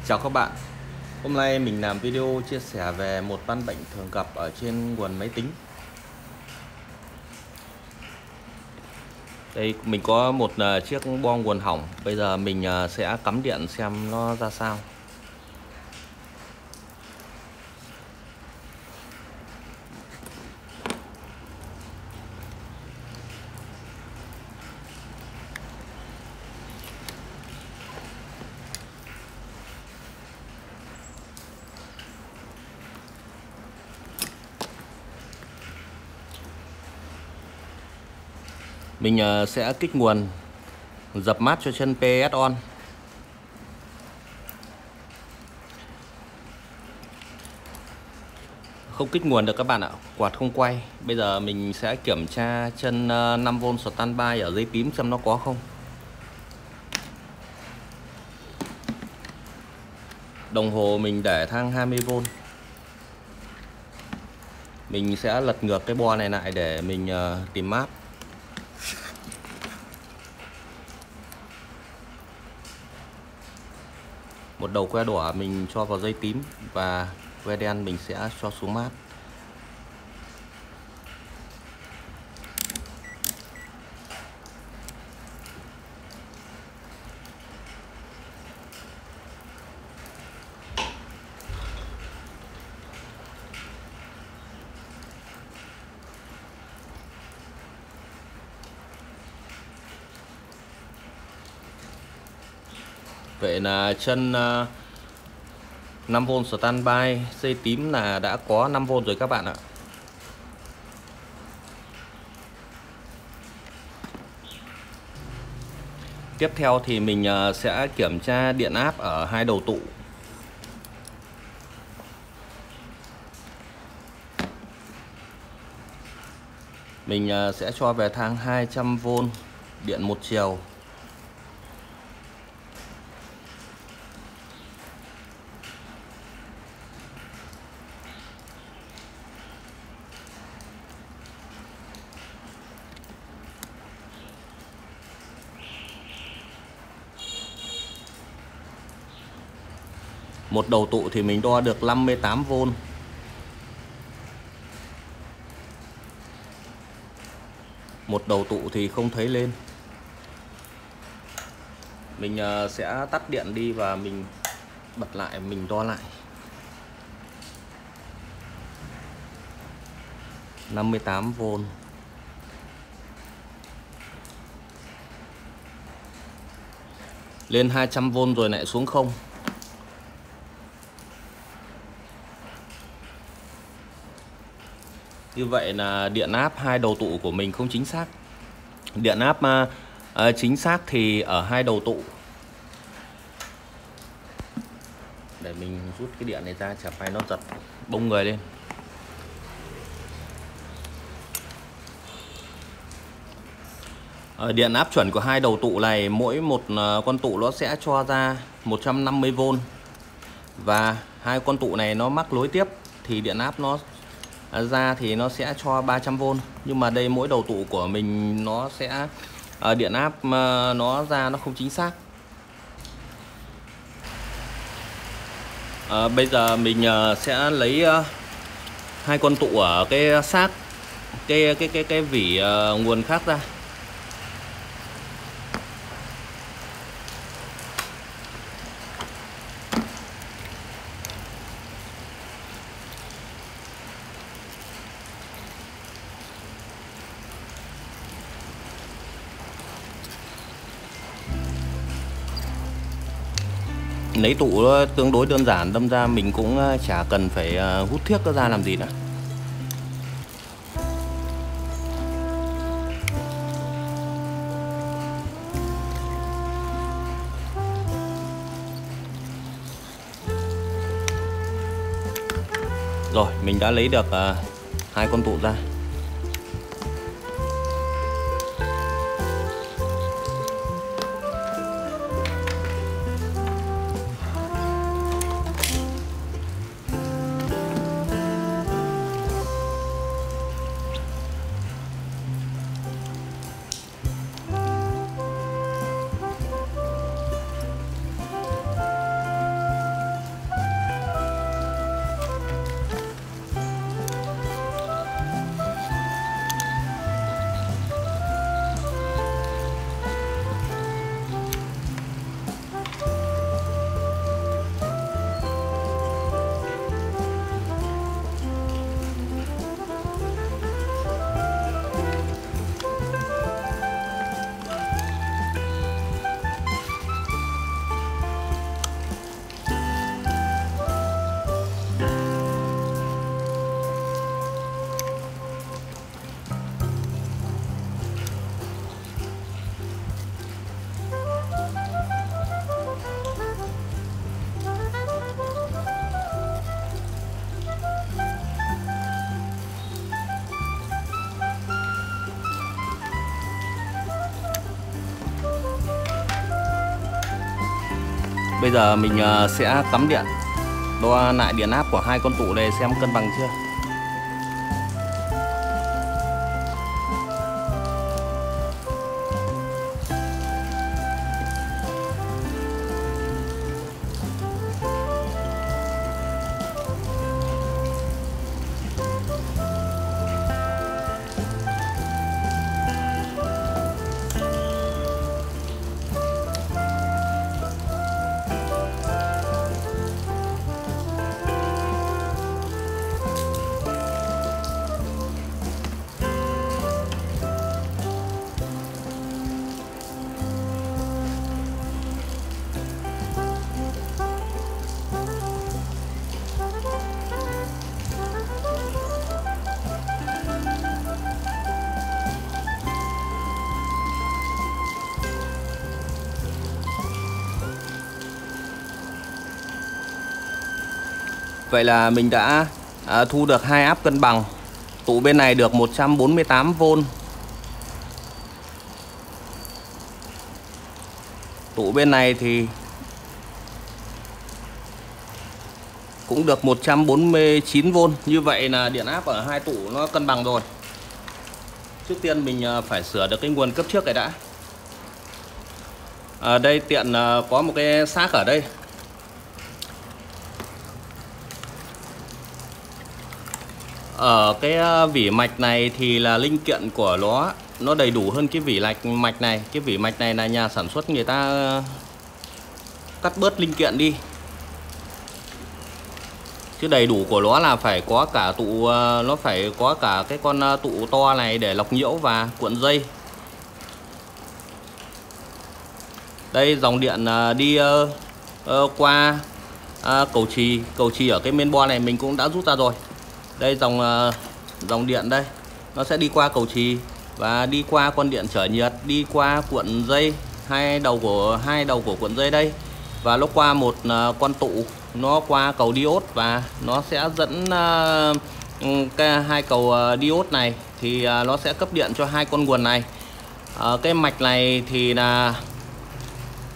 Chào các bạn. Hôm nay mình làm video chia sẻ về một căn bệnh thường gặp ở trên nguồn máy tính. Đây mình có một chiếc bo nguồn hỏng. Bây giờ mình sẽ cắm điện xem nó ra sao. Mình sẽ kích nguồn, dập mát cho chân PS on. Không kích nguồn được các bạn ạ, quạt không quay. Bây giờ mình sẽ kiểm tra chân 5V standby ở dây tím xem nó có không. Đồng hồ mình để thang 20V. Mình sẽ lật ngược cái bo này lại để mình tìm mát. Một đầu que đỏ mình cho vào dây tím và que đen mình sẽ cho xuống mát. Vậy là chân 5V standby dây tím là đã có 5V rồi các bạn ạ. Tiếp theo thì mình sẽ kiểm tra điện áp ở hai đầu tụ. Mình sẽ cho về thang 200V điện một chiều. Một đầu tụ thì mình đo được 58V. Một đầu tụ thì không thấy lên. Mình sẽ tắt điện đi và mình bật lại, mình đo lại. 58V. Lên 200V rồi lại xuống không. Như vậy là điện áp hai đầu tụ của mình không chính xác. Điện áp chính xác thì ở hai đầu tụ. Để mình rút cái điện này ra, chả phải nó giật bông người lên. Điện áp chuẩn của hai đầu tụ này, mỗi một con tụ nó sẽ cho ra 150V. Và hai con tụ này nó mắc nối tiếp thì điện áp nó ra thì nó sẽ cho 300V. Nhưng mà đây mỗi đầu tụ của mình nó sẽ điện áp nó ra nó không chính xác. Bây giờ mình sẽ lấy hai con tụ ở cái xác cái vỉ nguồn khác ra. Lấy tụ nó tương đối đơn giản, đâm ra mình cũng chả cần phải hút thiếc nó ra làm gì nữa. Rồi, mình đã lấy được hai con tụ ra. Bây giờ mình sẽ cắm điện, đo lại điện áp của hai con tụ này xem cân bằng chưa. Vậy là mình đã thu được hai áp cân bằng. Tụ bên này được 148V. Tụ bên này thì cũng được 149V. Như vậy là điện áp ở hai tụ nó cân bằng rồi. Trước tiên mình phải sửa được cái nguồn cấp trước này đã. Ở đây tiện có một cái xác ở đây. Ở cái vỉ mạch này thì là linh kiện của nó đầy đủ hơn cái vỉ mạch này. Cái vỉ mạch này là nhà sản xuất người ta cắt bớt linh kiện đi. Chứ đầy đủ của nó là phải có cả tụ, nó phải có cả cái con tụ to này để lọc nhiễu và cuộn dây. Đây dòng điện đi qua cầu trì ở cái main board này mình cũng đã rút ra rồi. Đây dòng điện đây, nó sẽ đi qua cầu trì và đi qua con điện trở nhiệt, đi qua cuộn dây, hai đầu của cuộn dây đây, và nó qua một con tụ, nó qua cầu diode và nó sẽ dẫn hai cầu diode này thì nó sẽ cấp điện cho hai con nguồn này. Cái mạch này thì là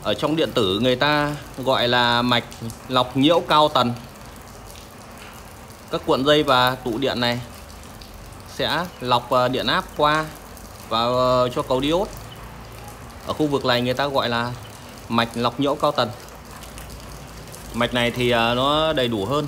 ở trong điện tử người ta gọi là mạch lọc nhiễu cao tần. Các cuộn dây và tụ điện này sẽ lọc điện áp qua vào cho cầu diode. Ở khu vực này người ta gọi là mạch lọc nhiễu cao tần. Mạch này thì nó đầy đủ hơn.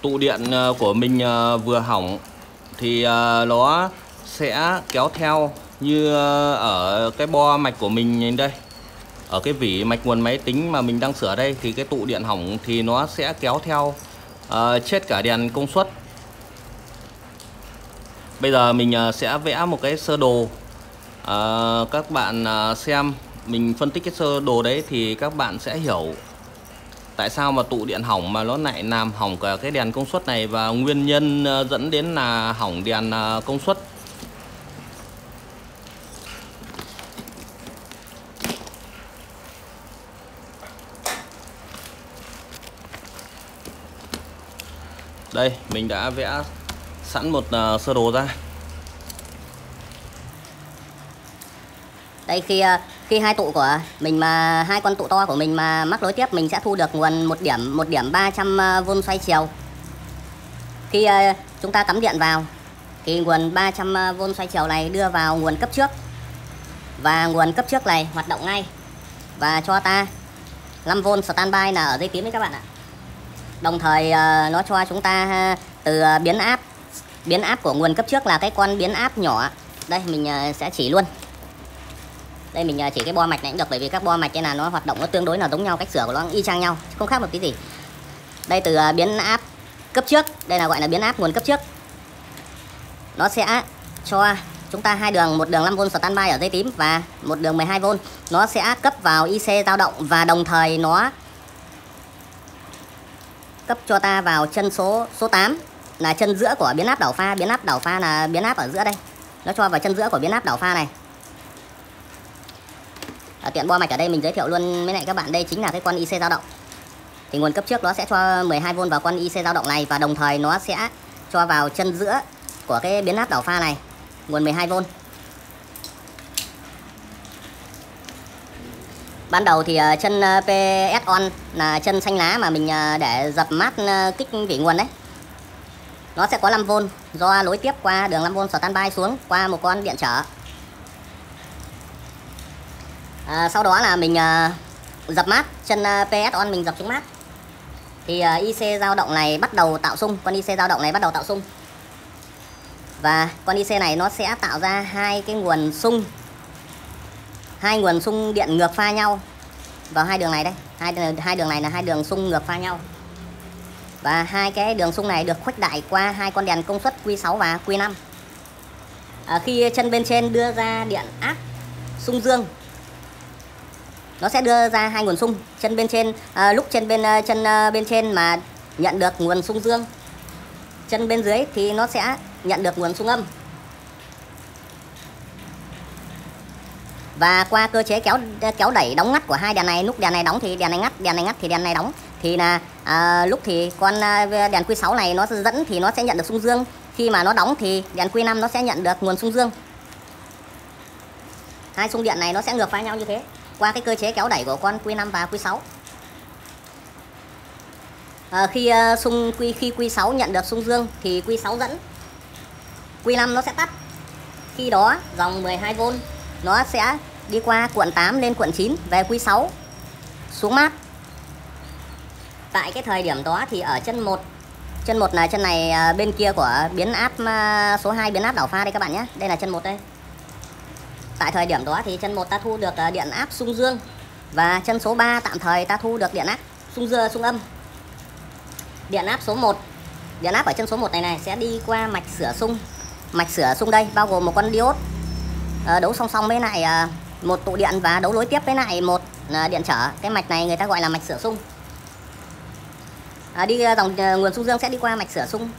Tụ điện của mình vừa hỏng thì nó sẽ kéo theo như ở cái bo mạch của mình đây. Ở cái vỉ mạch nguồn máy tính mà mình đang sửa đây thì cái tụ điện hỏng thì nó sẽ kéo theo chết cả đèn công suất. Bây giờ mình sẽ vẽ một cái sơ đồ. Các bạn xem mình phân tích cái sơ đồ đấy thì các bạn sẽ hiểu tại sao mà tụ điện hỏng mà nó lại làm hỏng cả cái đèn công suất này, và nguyên nhân dẫn đến là hỏng đèn công suất. Đây, mình đã vẽ sẵn một sơ đồ ra. Đây khi hai tụ của mình mà hai con tụ to của mình mà mắc nối tiếp, mình sẽ thu được nguồn một điểm 300V xoay chiều. Khi chúng ta cắm điện vào thì nguồn 300V xoay chiều này đưa vào nguồn cấp trước, và nguồn cấp trước này hoạt động ngay và cho ta 5V standby là ở dây tím đấy các bạn ạ. Đồng thời nó cho chúng ta từ biến áp của nguồn cấp trước là cái con biến áp nhỏ. Đây mình sẽ chỉ luôn. Đây mình chỉ cái bo mạch này cũng được, bởi vì các bo mạch cái là nó hoạt động nó tương đối là giống nhau, cách sửa của nó y chang nhau, không khác một tí gì. Đây từ biến áp cấp trước, đây là gọi là biến áp nguồn cấp trước. Nó sẽ cho chúng ta hai đường, một đường 5V standby ở dây tím và một đường 12V. Nó sẽ cấp vào IC dao động và đồng thời nó cấp cho ta vào chân số 8 là chân giữa của biến áp đảo pha. Biến áp đảo pha là biến áp ở giữa đây. nó cho vào chân giữa của biến áp đảo pha này. Tiện bo mạch ở đây mình giới thiệu luôn với lại các bạn, đây chính là cái con IC dao động. Thì nguồn cấp trước nó sẽ cho 12V vào con IC dao động này, và đồng thời nó sẽ cho vào chân giữa của cái biến áp đảo pha này nguồn 12V. Ban đầu thì chân PS on là chân xanh lá mà mình để dập mát kích vỉ nguồn đấy. Nó sẽ có 5V do nối tiếp qua đường 5V standby xuống qua một con điện trở. Sau đó là mình dập mát chân PS on, mình dập xuống mát. Thì IC dao động này bắt đầu tạo xung, con IC dao động này bắt đầu tạo xung. Và con IC này nó sẽ tạo ra hai cái nguồn xung, hai nguồn xung điện ngược pha nhau vào hai đường này đây. Hai đường này là hai đường xung ngược pha nhau. Và hai cái đường xung này được khuếch đại qua hai con đèn công suất Q6 và Q5. Khi chân bên trên đưa ra điện áp xung dương, nó sẽ đưa ra hai nguồn xung. Chân bên trên lúc chân bên trên mà nhận được nguồn xung dương, chân bên dưới thì nó sẽ nhận được nguồn xung âm. Và qua cơ chế kéo đẩy đóng ngắt của hai đèn này, lúc đèn này đóng thì đèn này ngắt, đèn này ngắt thì đèn này đóng, thì là lúc thì con đèn Q6 này nó dẫn thì nó sẽ nhận được xung dương, khi mà nó đóng thì đèn Q5 nó sẽ nhận được nguồn xung dương. Hai xung điện này nó sẽ ngược pha nhau như thế qua cái cơ chế kéo đẩy của con Q5 và Q6. Khi Q6 nhận được xung dương thì Q6 dẫn, Q5 nó sẽ tắt. Khi đó dòng 12V nó sẽ đi qua cuộn 8 lên cuộn 9 về Q6 xuống mát. Tại cái thời điểm đó thì ở chân 1 là chân này bên kia của biến áp số 2, biến áp đảo pha đây các bạn nhé. Đây là chân 1 đây. Tại thời điểm đó thì chân 1 ta thu được điện áp xung dương, và chân số 3 tạm thời ta thu được điện áp xung âm. Điện áp số 1, điện áp ở chân số 1 này sẽ đi qua mạch sửa xung. Mạch sửa xung đây bao gồm một con diode đấu song song với lại một tụ điện và đấu nối tiếp với lại một điện trở. Cái mạch này người ta gọi là mạch sửa xung. Dòng nguồn xung dương sẽ đi qua mạch sửa xung,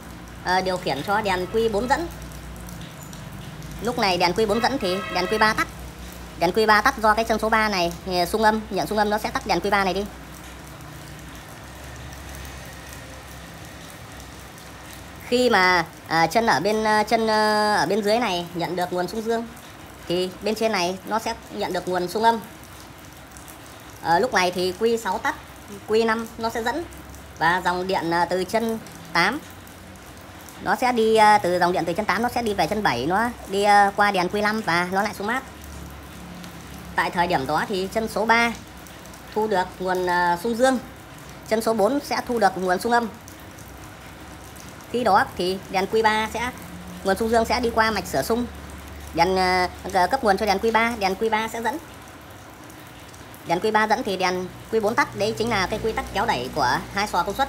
điều khiển cho đèn Q4 dẫn. Lúc này đèn Q4 dẫn thì đèn Q3 tắt. Đèn Q3 tắt do cái chân số 3 này xung âm, nhận xung âm nó sẽ tắt đèn Q3 này đi. Khi mà chân ở bên dưới này nhận được nguồn xung dương thì bên trên này nó sẽ nhận được nguồn xung âm. Lúc này thì Q6 tắt, Q5 nó sẽ dẫn, và dòng điện từ chân 8 nó sẽ đi từ dòng điện từ chân 8 nó sẽ đi về chân 7, nó đi qua đèn Q5 và nó lại xuống mát. Tại thời điểm đó thì chân số 3 thu được nguồn xung dương, chân số 4 sẽ thu được nguồn xung âm. Khi đó thì đèn Q3 nguồn xung dương sẽ đi qua mạch sửa xung, đèn cấp nguồn cho đèn Q3, đèn Q3 sẽ dẫn. Đèn Q3 dẫn thì đèn Q4 tắt. Đấy chính là cái quy tắc kéo đẩy của hai xò công suất.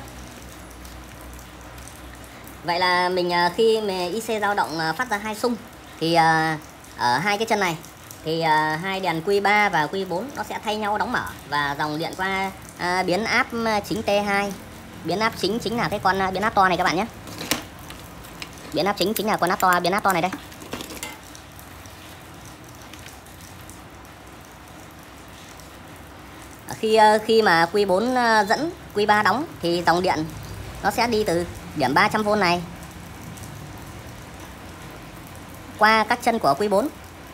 Vậy là mình khi mà IC dao động phát ra hai xung thì ở hai cái chân này thì hai đèn Q3 và Q4 nó sẽ thay nhau đóng mở, và dòng điện qua biến áp chính T2. Biến áp chính là cái con biến áp to này các bạn nhé. Biến áp chính là con biến áp to này đây. Khi mà Q4 dẫn, Q3 đóng thì dòng điện nó sẽ đi từ điểm 300V này qua các chân của Q4,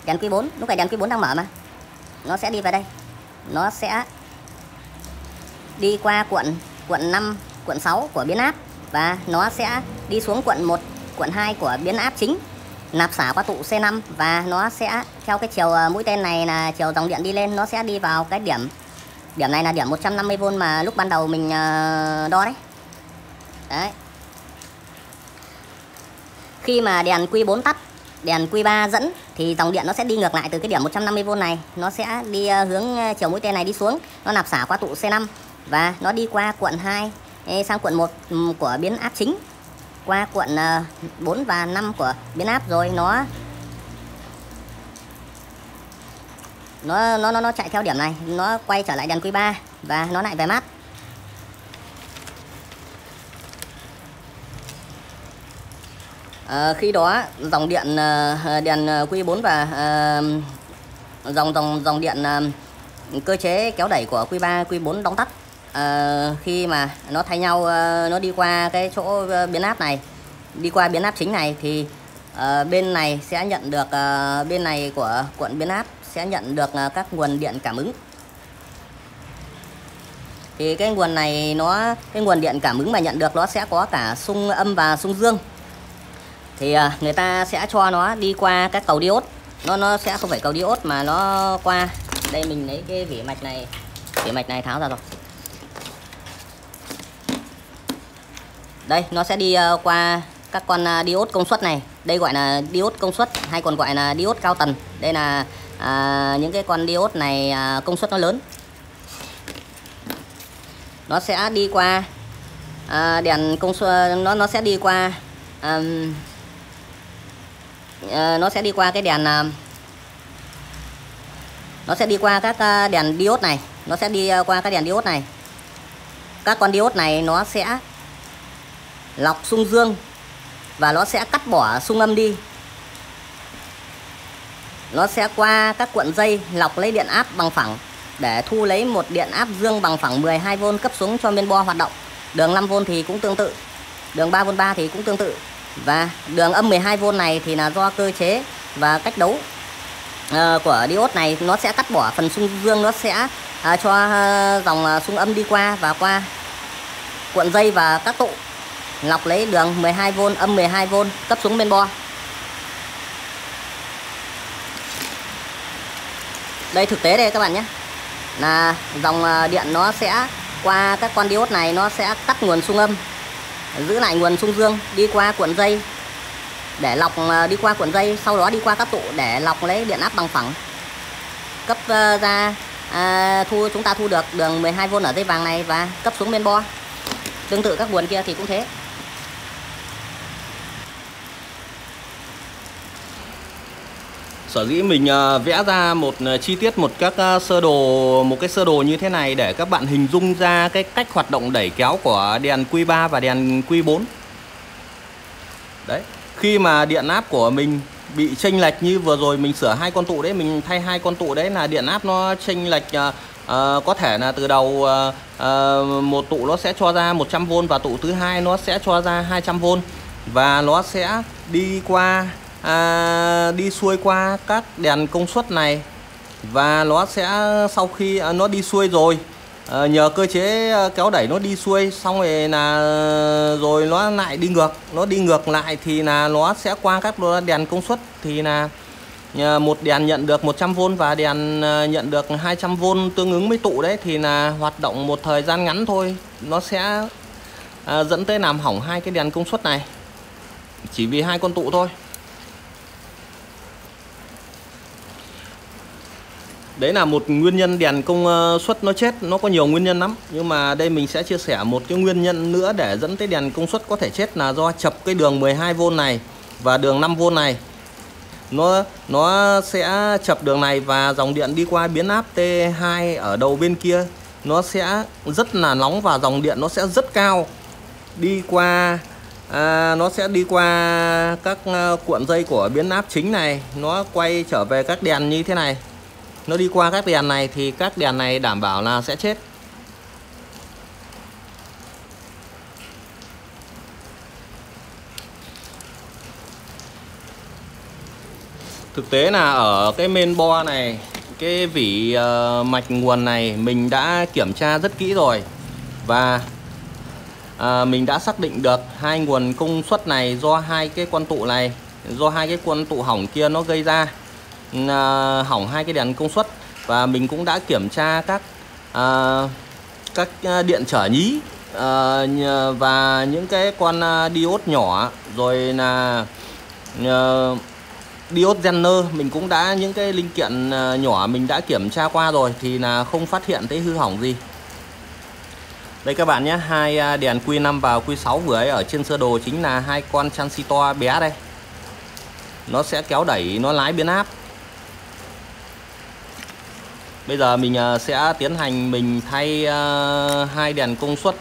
đèn Q4, lúc này đèn Q4 đang mở mà, nó sẽ đi về đây, nó sẽ đi qua cuộn 5, cuộn 6 của biến áp, và nó sẽ đi xuống cuộn 1, cuộn 2 của biến áp chính, nạp xả qua tụ C5, và nó sẽ theo cái chiều mũi tên này là chiều dòng điện đi lên, nó sẽ đi vào cái điểm này là điểm 150V mà lúc ban đầu mình đo đấy. Đấy. Khi mà đèn Q4 tắt, đèn Q3 dẫn thì dòng điện nó sẽ đi ngược lại từ cái điểm 150V này, nó sẽ đi hướng chiều mũi tên này đi xuống, nó nạp xả qua tụ C5 và nó đi qua cuộn 2 sang cuộn 1 của biến áp chính, qua cuộn 4 và 5 của biến áp, rồi nó chạy theo điểm này, nó quay trở lại đèn Q3 và nó lại về mát. Khi đó dòng điện đèn Q4 và dòng điện cơ chế kéo đẩy của Q3, Q4 đóng tắt. Khi mà nó thay nhau, nó đi qua cái chỗ biến áp này, đi qua biến áp chính này thì bên này sẽ nhận được, bên này của cuộn biến áp sẽ nhận được các nguồn điện cảm ứng. Thì cái nguồn này cái nguồn điện cảm ứng mà nhận được nó sẽ có cả xung âm và xung dương. Thì người ta sẽ cho nó đi qua các cầu diode. Nó sẽ không phải cầu diode mà nó qua đây. Mình lấy cái vỉ mạch này tháo ra rồi. Đây, nó sẽ đi qua các con diode công suất này. Đây gọi là diode công suất hay còn gọi là diode cao tần. Đây là những cái con diode này công suất nó lớn. Nó sẽ đi qua đèn công suất, nó sẽ đi qua nó sẽ đi qua cái đèn, nó sẽ đi qua các đèn diode này, nó sẽ đi qua các đèn diode này. Các con diode này nó sẽ lọc xung dương và nó sẽ cắt bỏ xung âm đi. Nó sẽ qua các cuộn dây lọc lấy điện áp bằng phẳng để thu lấy một điện áp dương bằng phẳng 12V cấp xuống cho main board hoạt động. Đường 5V thì cũng tương tự, đường 3V3 thì cũng tương tự. Và đường âm 12V này thì là do cơ chế và cách đấu của diode này, nó sẽ cắt bỏ phần xung dương, nó sẽ cho dòng xung âm đi qua và qua cuộn dây và các tụ, lọc lấy đường 12V, âm 12V cấp xuống main board. Đây thực tế đây các bạn nhé, là dòng điện nó sẽ qua các con diode này, nó sẽ cắt nguồn xung âm, giữ lại nguồn xung dương, đi qua cuộn dây để lọc, đi qua cuộn dây, sau đó đi qua các tụ để lọc lấy điện áp bằng phẳng, cấp ra chúng ta thu được đường 12V ở dây vàng này và cấp xuống main board. Tương tự các nguồn kia thì cũng thế. Sở dĩ mình vẽ ra một chi tiết, một cái sơ đồ như thế này để các bạn hình dung ra cái cách hoạt động đẩy kéo của đèn Q3 và đèn Q4. Đấy, khi mà điện áp của mình bị chênh lệch như vừa rồi mình sửa hai con tụ đấy, mình thay hai con tụ đấy là điện áp nó chênh lệch, có thể là từ đầu một tụ nó sẽ cho ra 100V và tụ thứ hai nó sẽ cho ra 200V, và nó sẽ đi qua đi xuôi qua các đèn công suất này, và nó sẽ sau khi nó đi xuôi rồi, nhờ cơ chế kéo đẩy nó đi xuôi xong rồi là rồi nó lại đi ngược, nó đi ngược lại thì là nó sẽ qua các đèn công suất, thì là một đèn nhận được 100V và đèn nhận được 200V tương ứng với tụ đấy, thì là hoạt động một thời gian ngắn thôi, nó sẽ dẫn tới làm hỏng hai cái đèn công suất này chỉ vì hai con tụ thôi. Đấy là một nguyên nhân đèn công suất nó chết, nó có nhiều nguyên nhân lắm. Nhưng mà đây mình sẽ chia sẻ một cái nguyên nhân nữa để dẫn tới đèn công suất có thể chết là do chập cái đường 12V này và đường 5V này. Nó sẽ chập đường này và dòng điện đi qua biến áp T2 ở đầu bên kia nó sẽ rất là nóng và dòng điện nó sẽ rất cao đi qua, nó sẽ đi qua các cuộn dây của biến áp chính này, nó quay trở về các đèn như thế này. Nó đi qua các đèn này thì các đèn này đảm bảo là sẽ chết. Thực tế là ở cái main board này, cái vỉ mạch nguồn này mình đã kiểm tra rất kỹ rồi, và mình đã xác định được hai nguồn công suất này do hai cái con tụ này, do hai cái con tụ hỏng kia nó gây ra, hỏng hai cái đèn công suất. Và mình cũng đã kiểm tra các điện trở nhí và những cái con diode nhỏ, rồi là diode Zener, mình cũng đã những cái linh kiện nhỏ mình đã kiểm tra qua rồi thì là không phát hiện thấy hư hỏng gì. Đây các bạn nhé, hai đèn Q5 và Q6 vừa ấy ở trên sơ đồ chính là hai con transistor bé đây. Nó sẽ kéo đẩy, nó lái biến áp. Bây giờ mình sẽ tiến hành mình thay hai đèn công suất.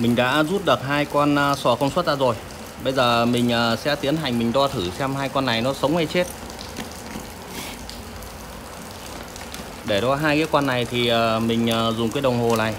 Mình đã rút được hai con sò công suất ra rồi. Bây giờ mình sẽ tiến hành mình đo thử xem hai con này nó sống hay chết. Để đo hai cái con này thì mình dùng cái đồng hồ này.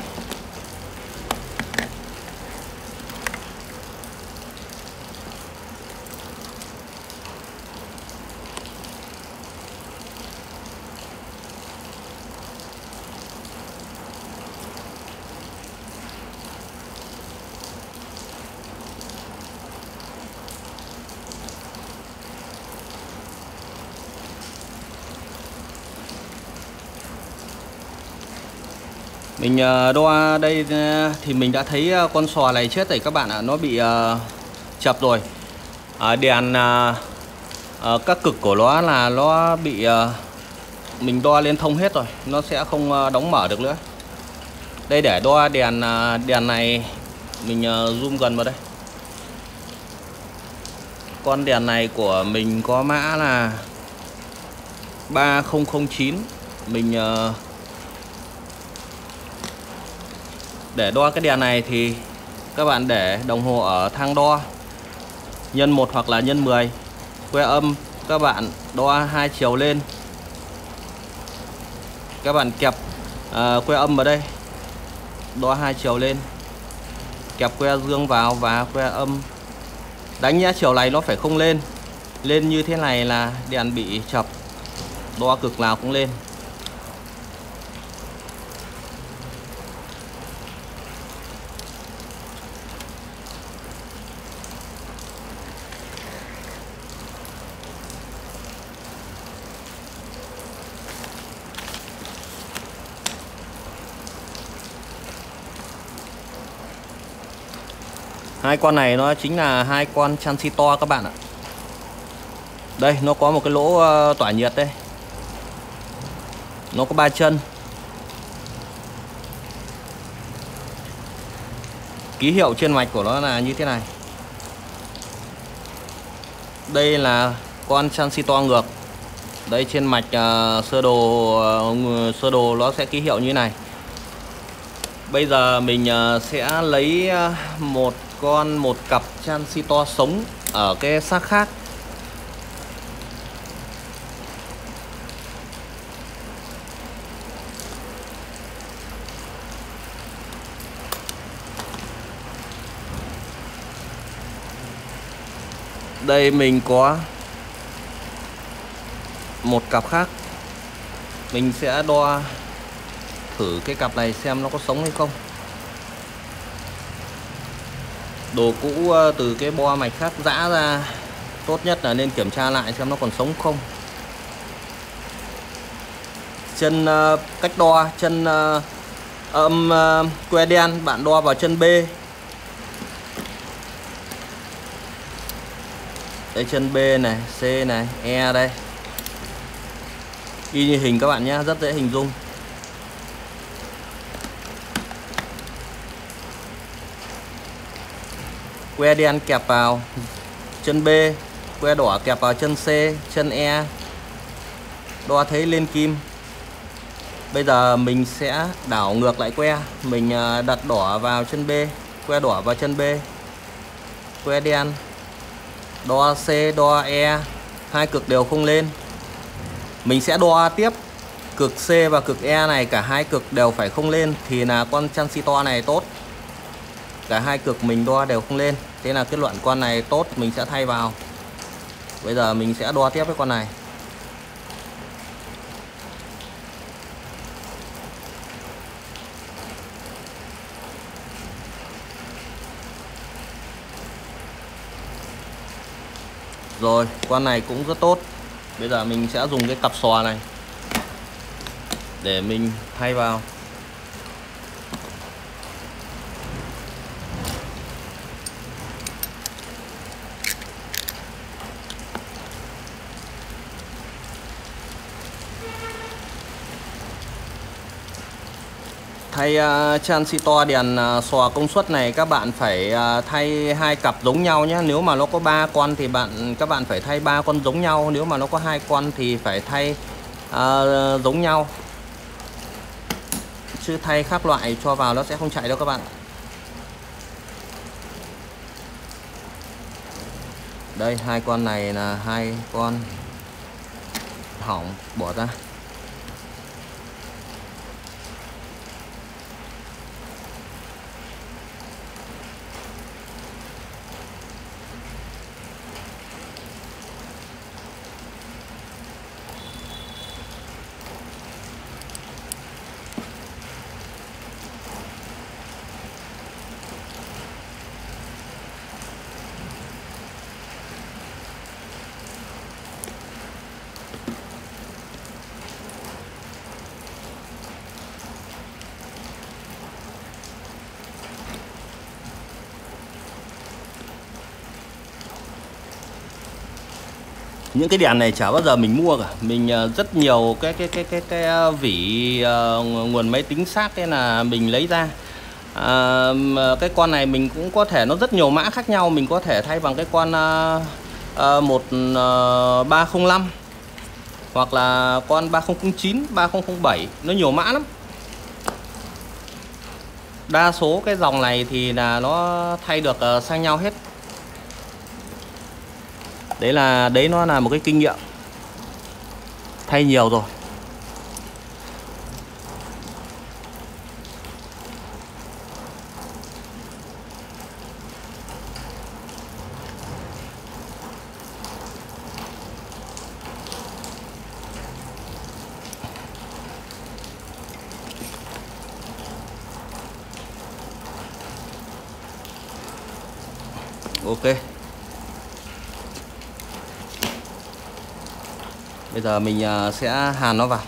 Mình đo đây thì mình đã thấy con sò này chết rồi các bạn ạ. Nó bị chập rồi. Đèn các cực của nó là nó bị mình đo lên thông hết rồi. Nó sẽ không đóng mở được nữa. Đây để đo đèn này mình zoom gần vào đây. Con đèn này của mình có mã là 3009. Mình để đo cái đèn này thì các bạn để đồng hồ ở thang đo nhân 1 hoặc là nhân 10. Que âm các bạn đo hai chiều lên. Các bạn kẹp que âm vào đây, đo hai chiều lên, kẹp que dương vào và que âm đánh nhá. Chiều này nó phải không lên. Lên như thế này là đèn bị chập. Đo cực nào cũng lên. Hai con này nó chính là hai con chansi to các bạn ạ. Đây nó có một cái lỗ tỏa nhiệt đây. Nó có 3 chân. Ký hiệu trên mạch của nó là như thế này. Đây là con chansi to ngược. Đây trên mạch sơ đồ nó sẽ ký hiệu như thế này. Bây giờ mình sẽ lấy một cặp chansi to sống ở cái xác khác. Đây mình có một cặp khác. Mình sẽ đo thử cái cặp này xem nó có sống hay không. Đồ cũ từ cái bo mạch khác giã ra, tốt nhất là nên kiểm tra lại xem nó còn sống không. Chân cách đo chân âm que đen bạn đo vào chân B. Đây chân B này, C này, E đây. Y như hình các bạn nhé, rất dễ hình dung. Que đen kẹp vào chân B, que đỏ kẹp vào chân C, chân E. Đo thấy lên kim. Bây giờ mình sẽ đảo ngược lại que. Mình đặt đỏ vào chân B, que đỏ vào chân B, que đen, đo C, đo E. Hai cực đều không lên. Mình sẽ đo tiếp cực C và cực E này, cả hai cực đều phải không lên thì là con chansi to này tốt. Cả hai cực mình đo đều không lên, thế là kết luận con này tốt, mình sẽ thay vào. Bây giờ mình sẽ đo tiếp với con này. Rồi, con này cũng rất tốt. Bây giờ mình sẽ dùng cái cặp sò này để mình thay vào. Thay chansi to đèn sò công suất này các bạn phải thay hai cặp giống nhau nhé. Nếu mà nó có 3 con thì các bạn phải thay 3 con giống nhau. Nếu mà nó có 2 con thì phải thay giống nhau. Chứ thay khác loại cho vào nó sẽ không chạy đâu các bạn. Đây, hai con này là hai con hỏng, bỏ ra. Những cái đèn này chả bao giờ mình mua cả. Mình rất nhiều cái vỉ nguồn máy tính xác cái là mình lấy ra. Cái con này mình cũng có thể nó rất nhiều mã khác nhau, mình có thể thay bằng cái con 1305 hoặc là con 3009, 3007, nó nhiều mã lắm. Đa số cái dòng này thì là nó thay được sang nhau hết. Đấy nó là một cái kinh nghiệm thay nhiều rồi. Ok. Bây giờ mình sẽ hàn nó vào.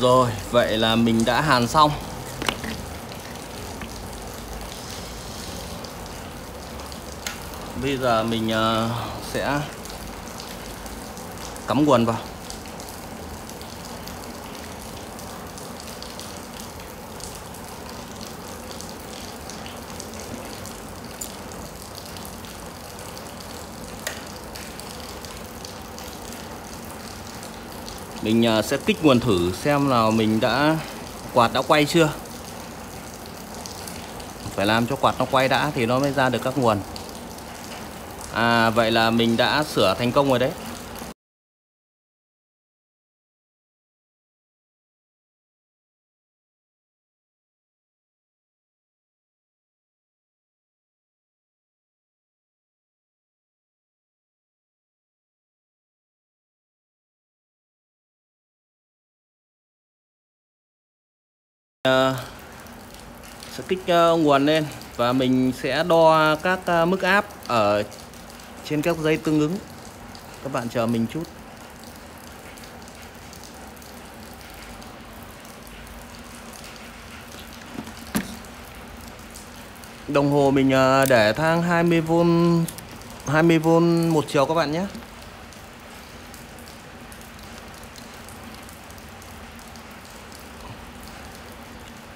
Rồi, vậy là mình đã hàn xong. Bây giờ mình sẽ cắm nguồn vào. Mình sẽ kích nguồn thử xem nào quạt đã quay chưa. Phải làm cho quạt nó quay đã thì nó mới ra được các nguồn. Vậy là mình đã sửa thành công rồi đấy. Sẽ kích nguồn lên và mình sẽ đo các mức áp ở trên các dây tương ứng. Các bạn chờ mình chút. Đồng hồ mình để thang 20V 20V một chiều các bạn nhé.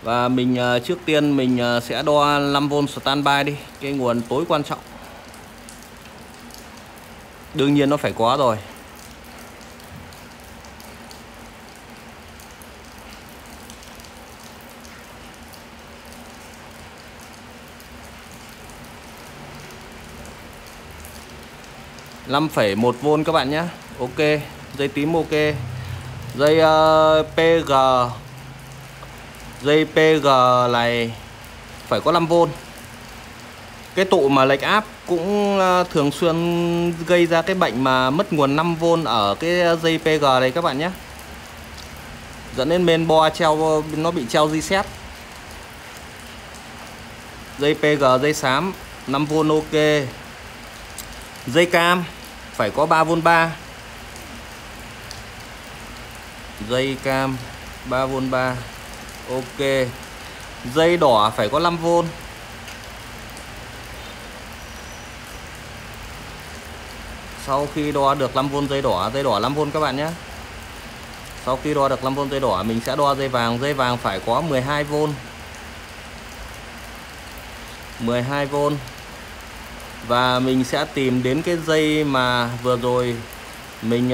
Và mình trước tiên mình sẽ đo 5V standby đi, cái nguồn tối quan trọng. Đương nhiên nó phải có rồi. Năm phẩy 1V các bạn nhé. Ok, dây tím ok. Dây PG, dây PG này phải có 5V. Cái tụ mà lệch áp cũng thường xuyên gây ra cái bệnh mà mất nguồn 5V ở cái dây PG này các bạn nhé, dẫn đến main board treo, nó bị treo reset. Dây PG dây xám 5V ok. Dây cam phải có 3V3. Dây cam 3V3 ok. Dây đỏ phải có 5V. Sau khi đo được 5V dây đỏ 5V các bạn nhé. Sau khi đo được 5V dây đỏ mình sẽ đo dây vàng. Dây vàng phải có 12V. 12V. Và mình sẽ tìm đến cái dây mà vừa rồi mình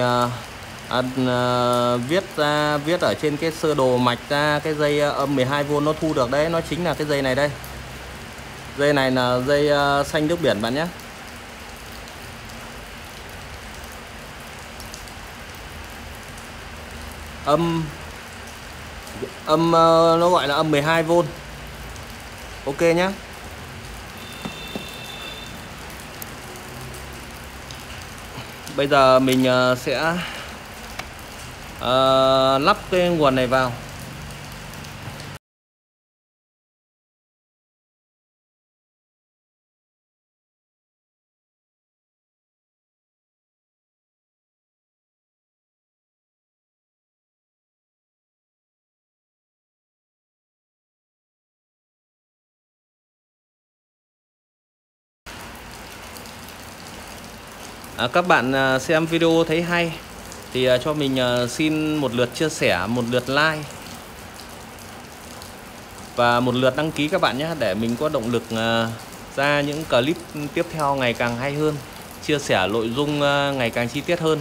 viết ở trên cái sơ đồ mạch ra, cái dây âm 12V nó thu được đấy, nó chính là cái dây này đây. Dây này là dây xanh nước biển bạn nhé. Nó gọi là âm 12V. Ok nhé. Bây giờ mình sẽ lắp cái nguồn này vào. Các bạn xem video thấy hay thì cho mình xin một lượt chia sẻ, một lượt like và một lượt đăng ký các bạn nhé, để mình có động lực ra những clip tiếp theo ngày càng hay hơn, chia sẻ nội dung ngày càng chi tiết hơn.